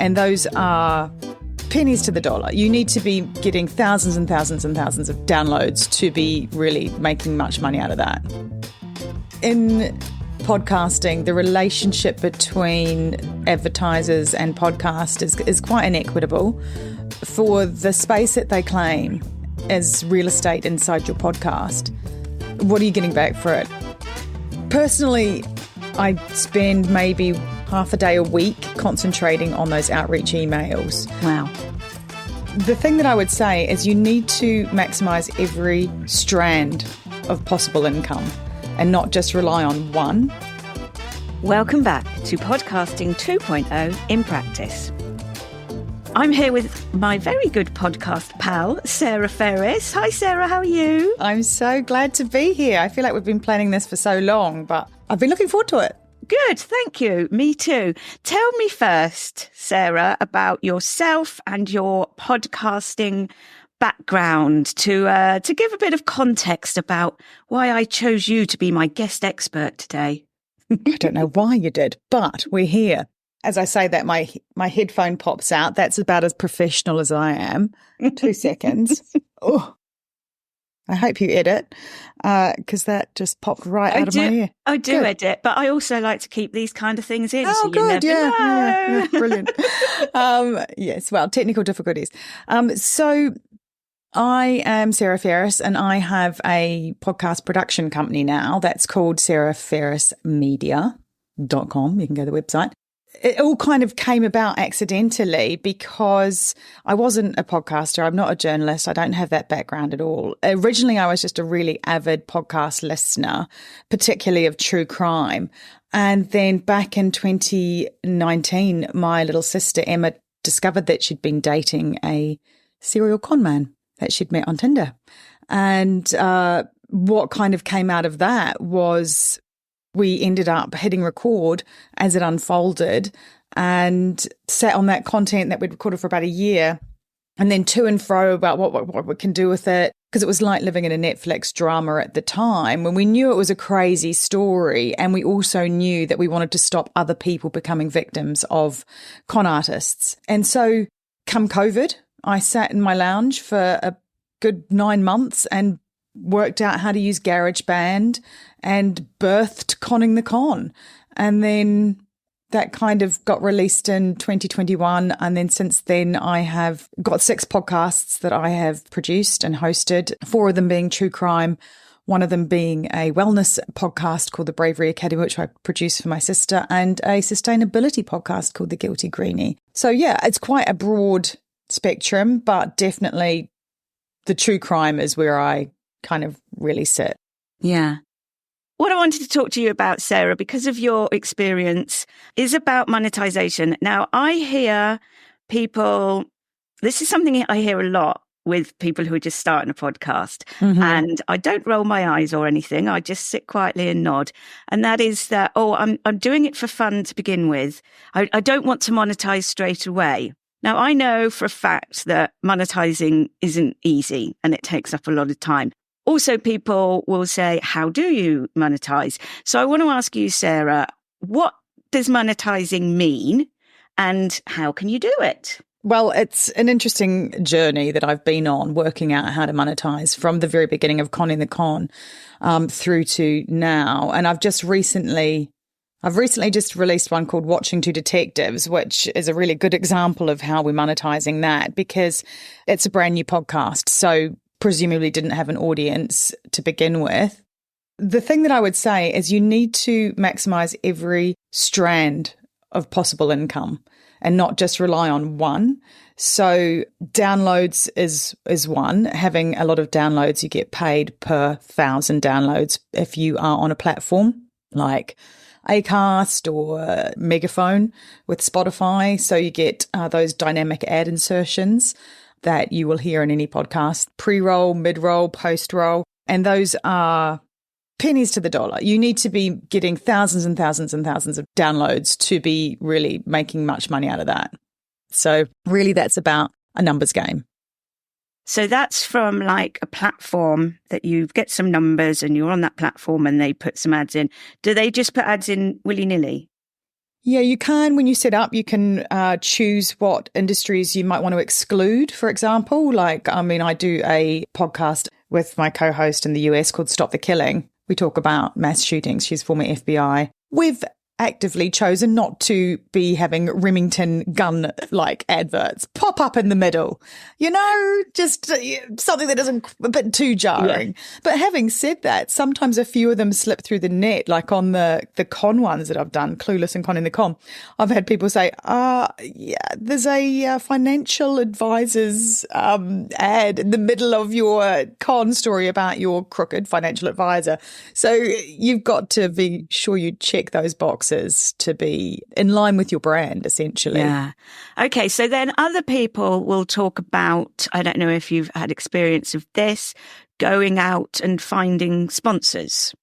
And those are pennies to the dollar. You need to be getting thousands and thousands and thousands of downloads to be really making much money out of that. In podcasting, the relationship between advertisers and podcast is quite inequitable. For the space that they claim as real estate inside your podcast, what are you getting back for it? Personally, I spend maybe half a day a week concentrating on those outreach emails. Wow. The thing that I would say is you need to maximise every strand of possible income and not just rely on one. Welcome back to Podcasting 2.0 in Practice. I'm here with my very good podcast pal, Sarah Ferris. Hi, Sarah, how are you? I'm so glad to be here. I feel like we've been planning this for so long, but I've been looking forward to it. Good, thank you. Me too. Tell me first, Sarah, about yourself and your podcasting background to give a bit of context about why I chose you to be my guest expert today. I don't know why you did, but we're here. As I say that, my headphone pops out. That's about as professional as I am. 2 seconds. Oh, I hope you edit, because that just popped right out of my ear. I do edit, but I also like to keep these kind of things in. Oh, so good. You never know. Yeah, brilliant. Yes, well, technical difficulties. So I am Sarah Ferris, and I have a podcast production company now that's called sarahferrismedia.com. You can go to the website. It all kind of came about accidentally because I wasn't a podcaster. I'm not a journalist. I don't have that background at all. Originally, I was just a really avid podcast listener, particularly of true crime. And then back in 2019, my little sister Emma discovered that she'd been dating a serial con man that she'd met on Tinder. And what kind of came out of that was we ended up hitting record as it unfolded and sat on that content that we'd recorded for about a year, and then to and fro about what we can do with it, because it was like living in a Netflix drama at the time when we knew it was a crazy story, and we also knew that we wanted to stop other people becoming victims of con artists. And so come COVID, I sat in my lounge for a good 9 months and worked out how to use GarageBand and birthed Conning the Con. And then that kind of got released in 2021. And then since then, I have got 6 podcasts that I have produced and hosted, 4 of them being true crime, 1 of them being a wellness podcast called The Bravery Academy, which I produced for my sister, and a sustainability podcast called The Guilty Greenie. So yeah, it's quite a broad spectrum, but definitely the true crime is where I kind of really sit. Yeah. What I wanted to talk to you about, Sarah, because of your experience, is about monetization. Now, I hear people, this is something I hear a lot with people who are just starting a podcast. Mm-hmm. And I don't roll my eyes or anything. I just sit quietly and nod. And that is that, I'm doing it for fun to begin with. I don't want to monetize straight away. Now, I know for a fact that monetizing isn't easy and it takes up a lot of time. Also, people will say, how do you monetize? So I want to ask you, Sarah, what does monetizing mean and how can you do it? Well, it's an interesting journey that I've been on, working out how to monetize from the very beginning of Conning the Con through to now. And I've recently just released one called Watching Two Detectives, which is a really good example of how we're monetizing that, because it's a brand new podcast. So presumably didn't have an audience to begin with. The thing that I would say is you need to maximize every strand of possible income and not just rely on one. So downloads is one. Having a lot of downloads, you get paid per 1,000 downloads if you are on a platform like Acast or Megaphone with Spotify. So you get those dynamic ad insertions that you will hear in any podcast, pre-roll, mid-roll, post-roll, and those are pennies to the dollar. You need to be getting thousands and thousands and thousands of downloads to be really making much money out of that. So really that's about a numbers game. So that's from like a platform that you get some numbers and you're on that platform and they put some ads in. Do they just put ads in willy-nilly? Yeah, you can, when you set up, you can choose what industries you might want to exclude, for example. I do a podcast with my co-host in the US called Stop the Killing. We talk about mass shootings. She's former FBI. We've actively chosen not to be having Remington gun adverts pop up in the middle, just something that isn't a bit too jarring. Yeah. But having said that, sometimes a few of them slip through the net, like on the con ones that I've done, Clueless and Con in the Con. I've had people say, there's a financial advisor's ad in the middle of your con story about your crooked financial advisor. So you've got to be sure you check those boxes to be in line with your brand, essentially. Yeah. Okay. So then other people will talk about, I don't know if you've had experience of this, going out and finding sponsors.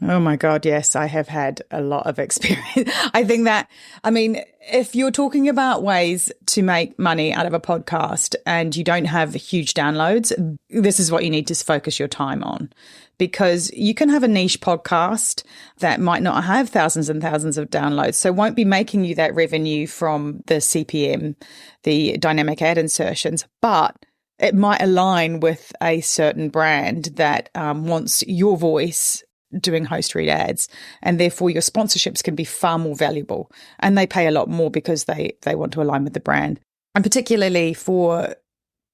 Oh my God, yes, I have had a lot of experience. If you're talking about ways to make money out of a podcast and you don't have huge downloads, this is what you need to focus your time on. Because you can have a niche podcast that might not have thousands and thousands of downloads, so won't be making you that revenue from the CPM, the dynamic ad insertions, but it might align with a certain brand that wants your voice doing host read ads, and therefore your sponsorships can be far more valuable, and they pay a lot more because they want to align with the brand. And particularly for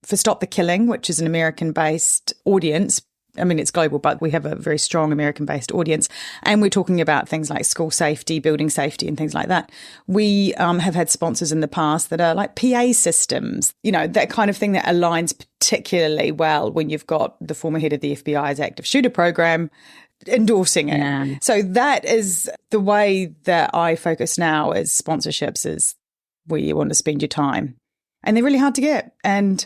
Stop the Killing, which is an American-based audience. It's global, but we have a very strong American-based audience, and we're talking about things like school safety, building safety, and things like that. We have had sponsors in the past that are like PA systems, that kind of thing that aligns particularly well when you've got the former head of the FBI's active shooter program endorsing it. Yeah. So that is the way that I focus now, is sponsorships is where you want to spend your time. And they're really hard to get. And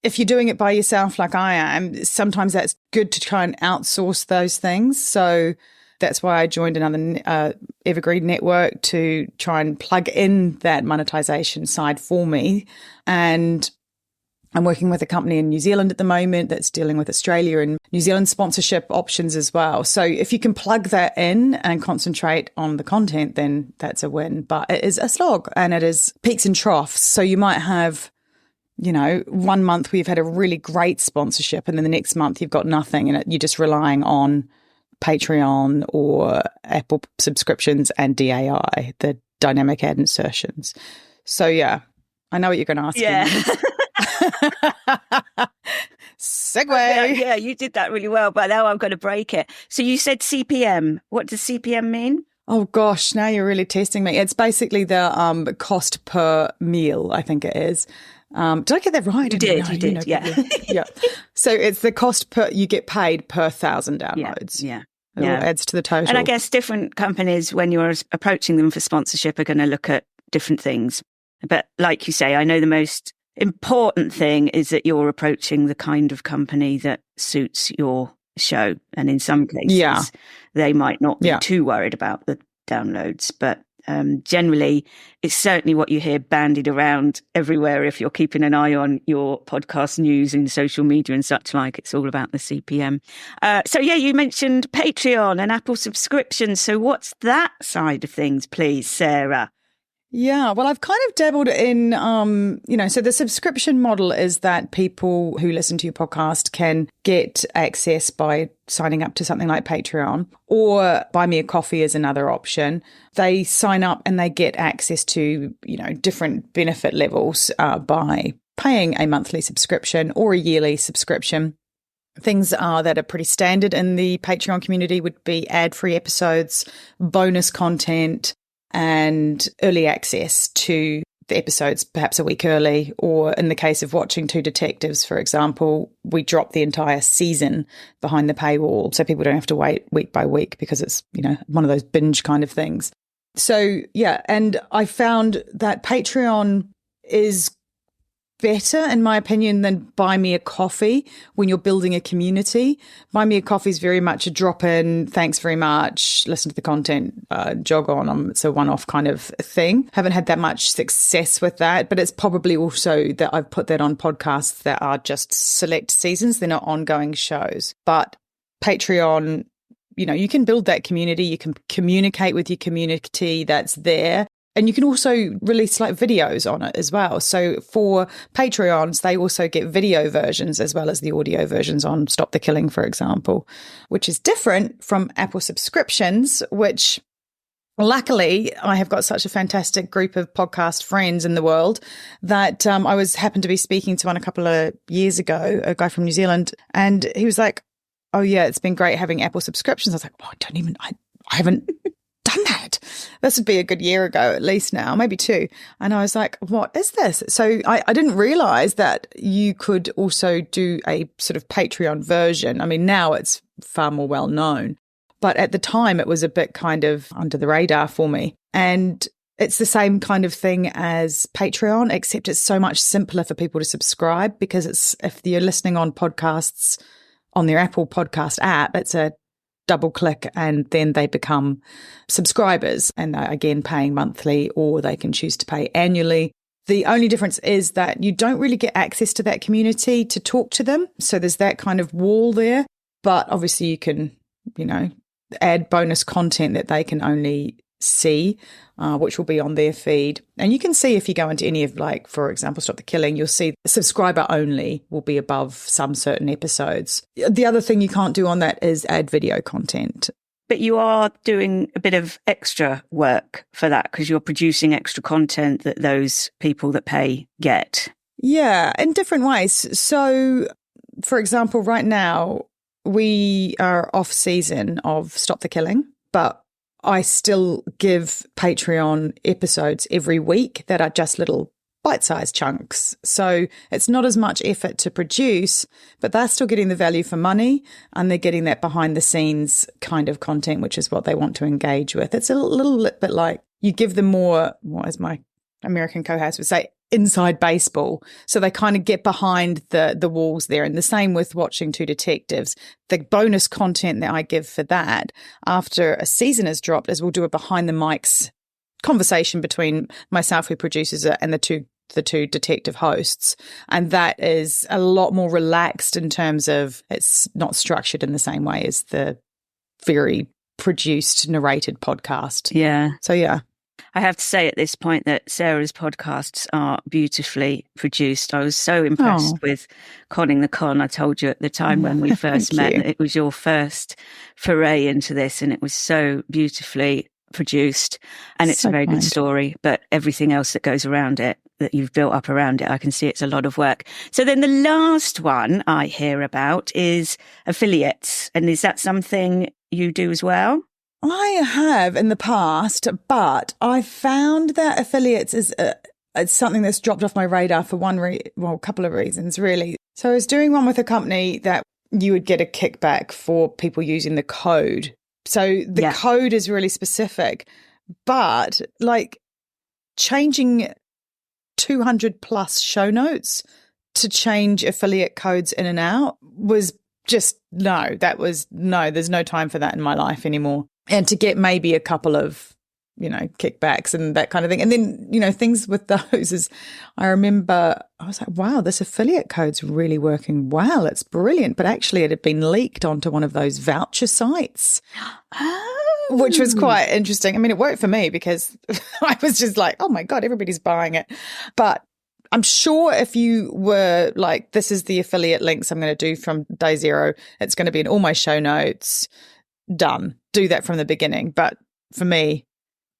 if you're doing it by yourself like I am, sometimes that's good to try and outsource those things. So that's why I joined another Evergreen network to try and plug in that monetization side for me. And I'm working with a company in New Zealand at the moment that's dealing with Australia and New Zealand sponsorship options as well. So if you can plug that in and concentrate on the content, then that's a win. But it is a slog and it is peaks and troughs. So you might have, 1 month we've had a really great sponsorship, and then the next month you've got nothing, and you're just relying on Patreon or Apple subscriptions and DAI, the dynamic ad insertions. So yeah, I know what you're going to ask. Yeah. Segue. Yeah, you did that really well, but now I'm going to break it. So you said CPM. What does CPM mean? Oh gosh, now you're really testing me. It's basically the cost per meal, I think it is. Did I get that right? You did, yeah. Yeah. So it's the cost you get paid per 1,000 downloads. Yeah. It all adds to the total. And I guess different companies, when you're approaching them for sponsorship, are going to look at different things. But like you say, I know the most important thing is that you're approaching the kind of company that suits your show. And in some cases, they might not be too worried about the downloads, but generally, it's certainly what you hear bandied around everywhere. If you're keeping an eye on your podcast news and social media and such like, it's all about the CPM. So you mentioned Patreon and Apple subscriptions. So what's that side of things, please, Sarah? Yeah, well, I've kind of dabbled in, so the subscription model is that people who listen to your podcast can get access by signing up to something like Patreon, or Buy Me a Coffee is another option. They sign up and they get access to, different benefit levels by paying a monthly subscription or a yearly subscription. Things that are pretty standard in the Patreon community would be ad-free episodes, bonus content, and early access to the episodes perhaps a week early, or in the case of watching Two Detectives, for example, we drop the entire season behind the paywall so people don't have to wait week by week because it's, one of those binge kind of things. So, and I found that Patreon is better, in my opinion, than Buy Me a Coffee when you're building a community. Buy Me a Coffee is very much a drop-in, thanks very much, listen to the content, jog on. It's a one-off kind of thing. Haven't had that much success with that, but it's probably also that I've put that on podcasts that are just select seasons. They're not ongoing shows. But Patreon you can build that community, you can communicate with your community that's there. And you can also release like videos on it as well. So for Patreons, they also get video versions as well as the audio versions on Stop the Killing, for example, which is different from Apple subscriptions, which luckily I have got such a fantastic group of podcast friends in the world that I happened to be speaking to one a couple of years ago, a guy from New Zealand, and he was like, oh yeah, it's been great having Apple subscriptions. I was like, oh, I haven't done that. This would be a good year ago at least now, maybe 2. And I was like, what is this? So I didn't realize that you could also do a sort of Patreon version. I mean, now it's far more well known, but at the time it was a bit kind of under the radar for me. And it's the same kind of thing as Patreon, except it's so much simpler for people to subscribe, because if you're listening on podcasts on their Apple podcast app, it's a double click and then they become subscribers, and they're again paying monthly, or they can choose to pay annually. The only difference is that you don't really get access to that community to talk to them. So there's that kind of wall there, but obviously you can, add bonus content that they can only see, which will be on their feed. And you can see if you go into any of, like, for example, Stop the Killing, you'll see subscriber only will be above some certain episodes. The other thing you can't do on that is add video content. But you are doing a bit of extra work for that, because you're producing extra content that those people that pay get. Yeah, in different ways. So, for example, right now we are off season of Stop the Killing, but I still give Patreon episodes every week that are just little bite-sized chunks. So it's not as much effort to produce, but they're still getting the value for money, and they're getting that behind-the-scenes kind of content, which is what they want to engage with. It's a little bit like you give them more, what as my American co-host would say, inside baseball. So they kind of get behind the walls there. And the same with watching Two Detectives. The bonus content that I give for that after a season has dropped is we'll do a behind the mics conversation between myself, who produces it, and the two detective hosts. And that is a lot more relaxed in terms of it's not structured in the same way as the very produced, narrated podcast. Yeah. So, yeah. I have to say at this point that Sarah's podcasts are beautifully produced. I was so impressed with Conning the Con. I told you at the time when we first met that it was your first foray into this, and it was so beautifully produced. And it's a very good story, but everything else that goes around it, that you've built up around it, I can see it's a lot of work. So then the last one I hear about is affiliates. And is that something you do as well? I have in the past, but I found that affiliates is it's something that's dropped off my radar for a couple of reasons, really. So I was doing one with a company that you would get a kickback for people using the code. So the code is really specific, but like changing 200 plus show notes to change affiliate codes in and out was just there's no time for that in my life anymore. And to get maybe a couple of, kickbacks and that kind of thing. And then, things with those is I remember I was like, wow, this affiliate code's really working well. It's brilliant. But actually it had been leaked onto one of those voucher sites, which was quite interesting. I mean, it worked for me because I was just like, oh my God, everybody's buying it. But I'm sure if you were like, this is the affiliate links I'm going to do from day zero, it's going to be in all my show notes. Done. Do that from the beginning. But for me,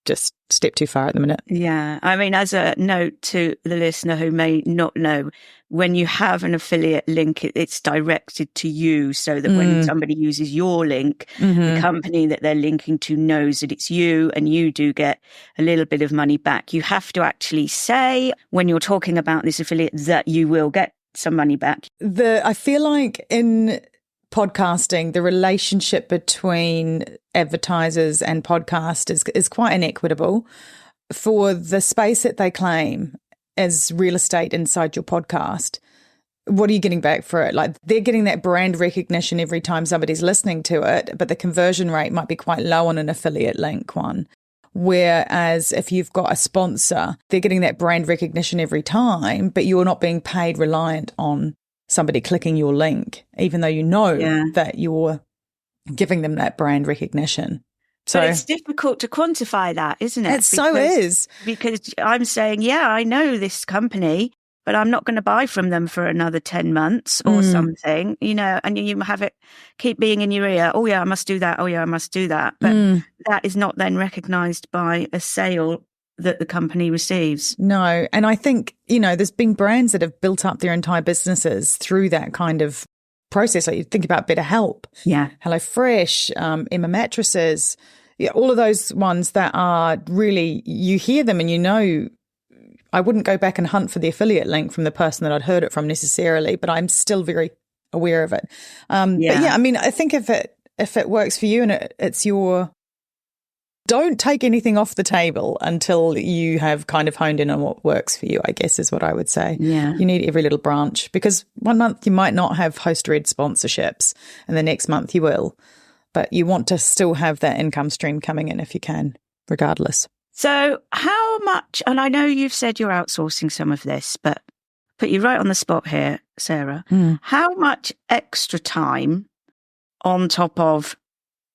just step too far at the minute. Yeah. I mean, as a note to the listener who may not know, when you have an affiliate link, it's directed to you, so that when somebody uses your link, the company that they're linking to knows that it's you, and you do get a little bit of money back. You have to actually say when you're talking about this affiliate that you will get some money back. I feel like in podcasting, the relationship between advertisers and podcast is quite inequitable. For the space that they claim as real estate inside your podcast, what are you getting back for it? Like, they're getting that brand recognition every time somebody's listening to it, but the conversion rate might be quite low on an affiliate link one. Whereas if you've got a sponsor, they're getting that brand recognition every time, but you're not being paid reliant on somebody clicking your link, even though you know that you're giving them that brand recognition. So but it's difficult to quantify that, isn't it? Because I'm saying, yeah, I know this company, but I'm not going to buy from them for another 10 months or something, and you have it keep being in your ear. Oh, yeah, I must do that. Oh, yeah, I must do that. But that is not then recognised by a sale that the company receives. No. And I think, there's been brands that have built up their entire businesses through that kind of process. Like you think about BetterHelp, HelloFresh, Emma Mattresses, all of those ones that are really, you hear them and I wouldn't go back and hunt for the affiliate link from the person that I'd heard it from necessarily, but I'm still very aware of it. But yeah, I mean, I think if it works for you and it's don't take anything off the table until you have kind of honed in on what works for you, I guess is what I would say. Yeah. You need every little branch, because one month you might not have host-read sponsorships and the next month you will, but you want to still have that income stream coming in if you can, regardless. So how much, and I know you've said you're outsourcing some of this, but put you right on the spot here, Sarah. How much extra time on top of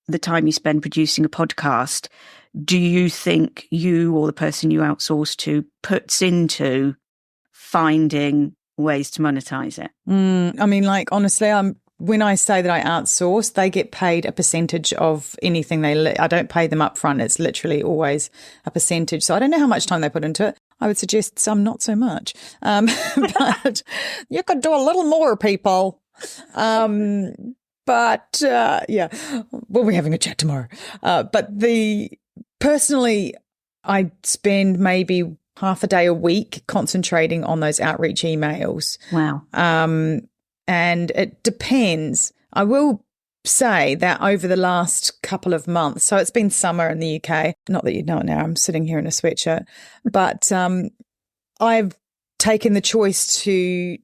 the time you spend producing a podcast do you think you or the person you outsource to puts into finding ways to monetize it? I mean, honestly, when I say that I outsource, they get paid a percentage of anything I don't pay them up front. It's literally always a percentage. So I don't know how much time they put into it. I would suggest some not so much. But you could do a little more, people. But we'll be having a chat tomorrow. But personally, I spend maybe half a day a week concentrating on those outreach emails. Wow. And it depends. I will say that over the last couple of months, so it's been summer in the UK, not that you know it now, I'm sitting here in a sweatshirt, but I've taken the choice to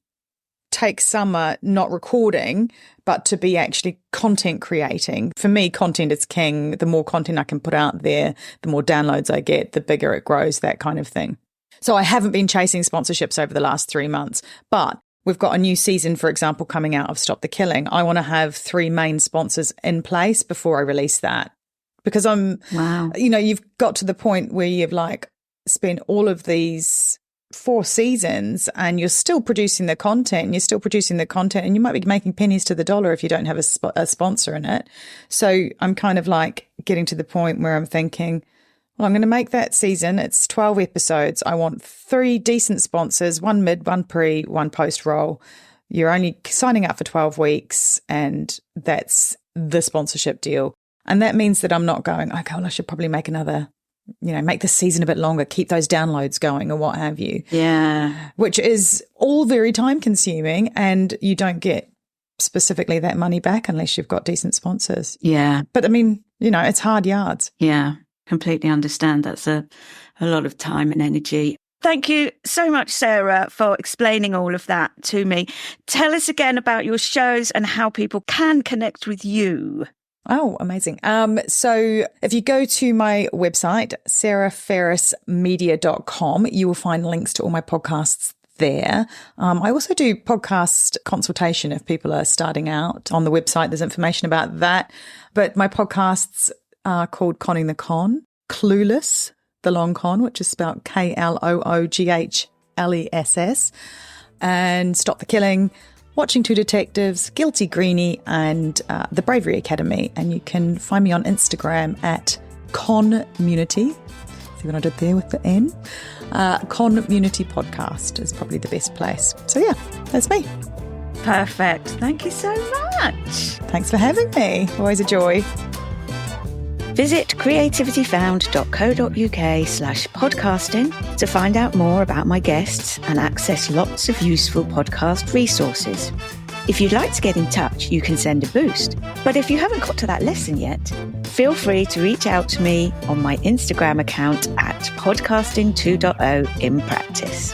take summer not recording, but to be actually content creating. For me, content is king. The more content I can put out there, the more downloads I get, the bigger it grows, that kind of thing. So I haven't been chasing sponsorships over the last 3 months, but we've got a new season, for example, coming out of Stop the Killing. I want to have 3 main sponsors in place before I release that, because you've got to the point where you've spent all of these 4 seasons and you're still producing the content and you might be making pennies to the dollar if you don't have a sponsor in it. So I'm kind of getting to the point where I'm thinking, well, I'm going to make that season. It's 12 episodes. I want 3 decent sponsors, 1 mid, 1 pre, 1 post roll. You're only signing up for 12 weeks and that's the sponsorship deal. And that means that I'm not going, okay, well, I should probably make another, make the season a bit longer, keep those downloads going or what have you. Yeah. Which is all very time consuming and you don't get specifically that money back unless you've got decent sponsors. Yeah. But I mean, it's hard yards. Yeah. Completely understand. That's a lot of time and energy. Thank you so much, Sarah, for explaining all of that to me. Tell us again about your shows and how people can connect with you. Oh, amazing. So if you go to my website, sarahferrismedia.com, you will find links to all my podcasts there. I also do podcast consultation if people are starting out. On the website, there's information about that. But my podcasts are called Conning the Con, Clueless, the long con, which is spelled KLOOGHLESS, and Stop the Killing, Watching Two Detectives, Guilty Greenie, and the Bravery Academy. And you can find me on Instagram at Conmunity. See what I did there with the N? Conmunity Podcast is probably the best place. So yeah, that's me. Perfect. Thank you so much. Thanks for having me. Always a joy. Visit creativityfound.co.uk/podcasting to find out more about my guests and access lots of useful podcast resources. If you'd like to get in touch, you can send a boost. But if you haven't got to that lesson yet, feel free to reach out to me on my Instagram account at podcasting2.0 in practice.